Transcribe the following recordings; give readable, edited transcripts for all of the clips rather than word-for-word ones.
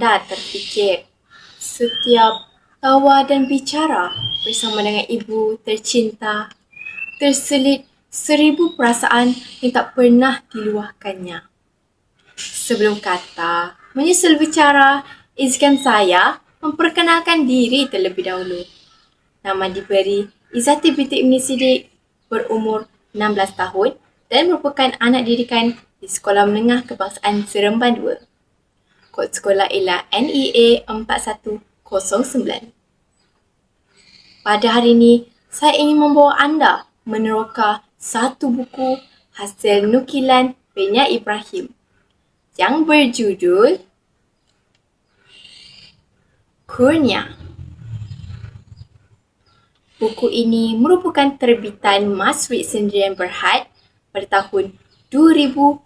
anda terfikir setiap tawa dan bicara bersama dengan ibu tercinta terselit 1000 perasaan yang tak pernah diluahkannya? Sebelum kata menyusul bicara, izinkan saya memperkenalkan diri terlebih dahulu. Nama diberi Izzati binti Ibni Siddiq, berumur 16 tahun dan merupakan anak didikan di Sekolah Menengah Kebangsaan Seremban 2. Kod sekolah ialah NEA 4109. Pada hari ini, saya ingin membawa anda meneroka satu buku hasil nukilan Benya Ibrahim yang berjudul Kurnia. Buku ini merupakan terbitan Masrid Sendirian Berhad pada tahun 2019.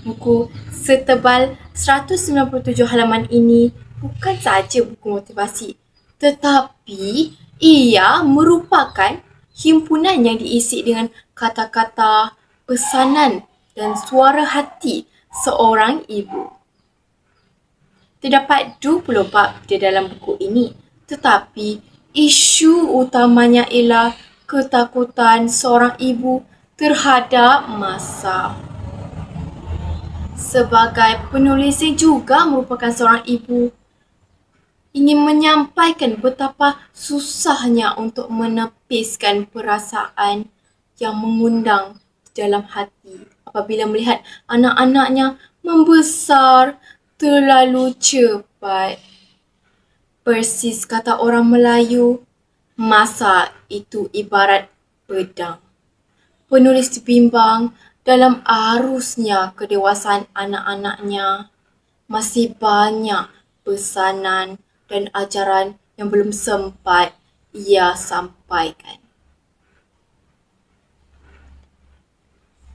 Buku setebal 197 halaman ini bukan sahaja buku motivasi, tetapi ia merupakan himpunan yang diisi dengan kata-kata, pesanan dan suara hati seorang ibu. Terdapat 20 bab di dalam buku ini, tetapi isu utamanya ialah ketakutan seorang ibu terhadap masa. Sebagai penulis yang juga merupakan seorang ibu, ingin menyampaikan betapa susahnya untuk menepiskan perasaan yang mengundang di dalam hati apabila melihat anak-anaknya membesar terlalu cepat. Persis kata orang Melayu, masa itu ibarat pedang. Penulis bimbang dalam arusnya kedewasaan anak-anaknya. Masih banyak pesanan dan ajaran yang belum sempat ia sampaikan.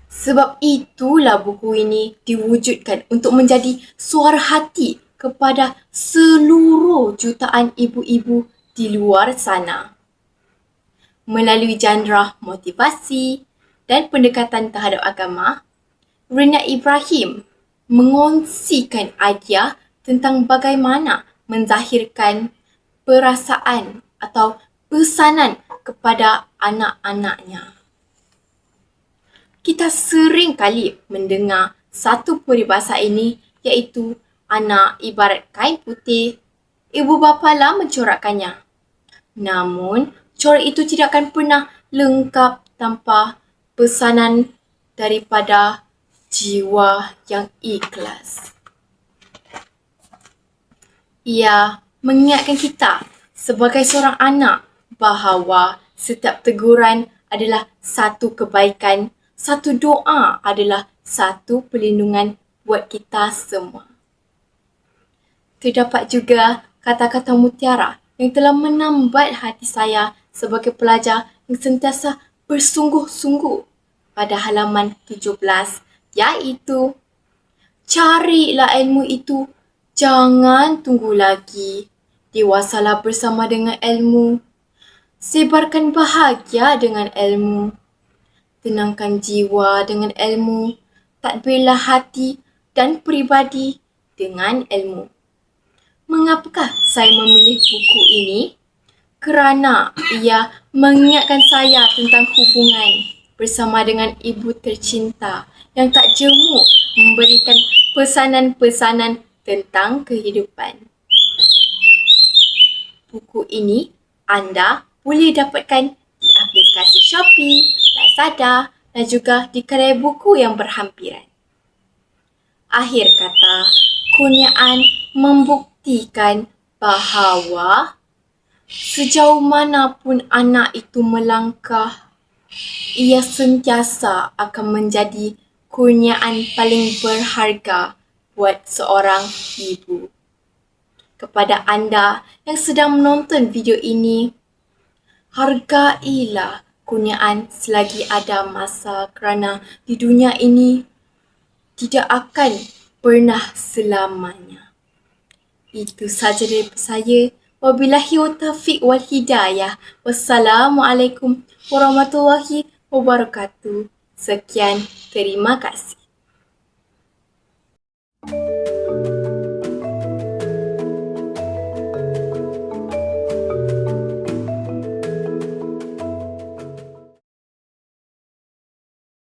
Sebab itulah buku ini diwujudkan untuk menjadi suara hati kepada seluruh jutaan ibu-ibu di luar sana. Melalui genre motivasi dan pendekatan terhadap agama, Benya Ibrahim mengongsikan idea tentang bagaimana menzahirkan perasaan atau pesanan kepada anak-anaknya. Kita sering kali mendengar satu peribahasa ini, iaitu anak ibarat kain putih, ibu bapalah mencorakkannya. Namun, corak itu tidak akan pernah lengkap tanpa pesanan daripada jiwa yang ikhlas. Ia mengingatkan kita sebagai seorang anak bahawa setiap teguran adalah satu kebaikan, satu doa adalah satu perlindungan buat kita semua. Terdapat juga kata-kata mutiara yang telah menambat hati saya sebagai pelajar yang sentiasa bersungguh-sungguh pada halaman 17, iaitu carilah ilmu itu, jangan tunggu lagi. Dewasalah bersama dengan ilmu. Sebarkan bahagia dengan ilmu. Tenangkan jiwa dengan ilmu. Tadbirlah hati dan peribadi dengan ilmu. Mengapakah saya memilih buku ini? Kerana ia mengingatkan saya tentang hubungan bersama dengan ibu tercinta yang tak jemu memberikan pesanan-pesanan tentang kehidupan. Buku ini anda boleh dapatkan di aplikasi Shopee, Lazada dan juga di kedai buku yang berhampiran. Akhir kata, kurniaan membuktikan bahawa sejauh manapun anak itu melangkah, ia sentiasa akan menjadi kurniaan paling berharga buat seorang ibu. Kepada anda yang sedang menonton video ini, hargailah kurniaan selagi ada masa, kerana di dunia ini tidak akan pernah selamanya. Itu sahaja dari saya. Wabillahi wa taufiq wal hidayah. Wassalamualaikum warahmatullahi wabarakatuh. Sekian, terima kasih.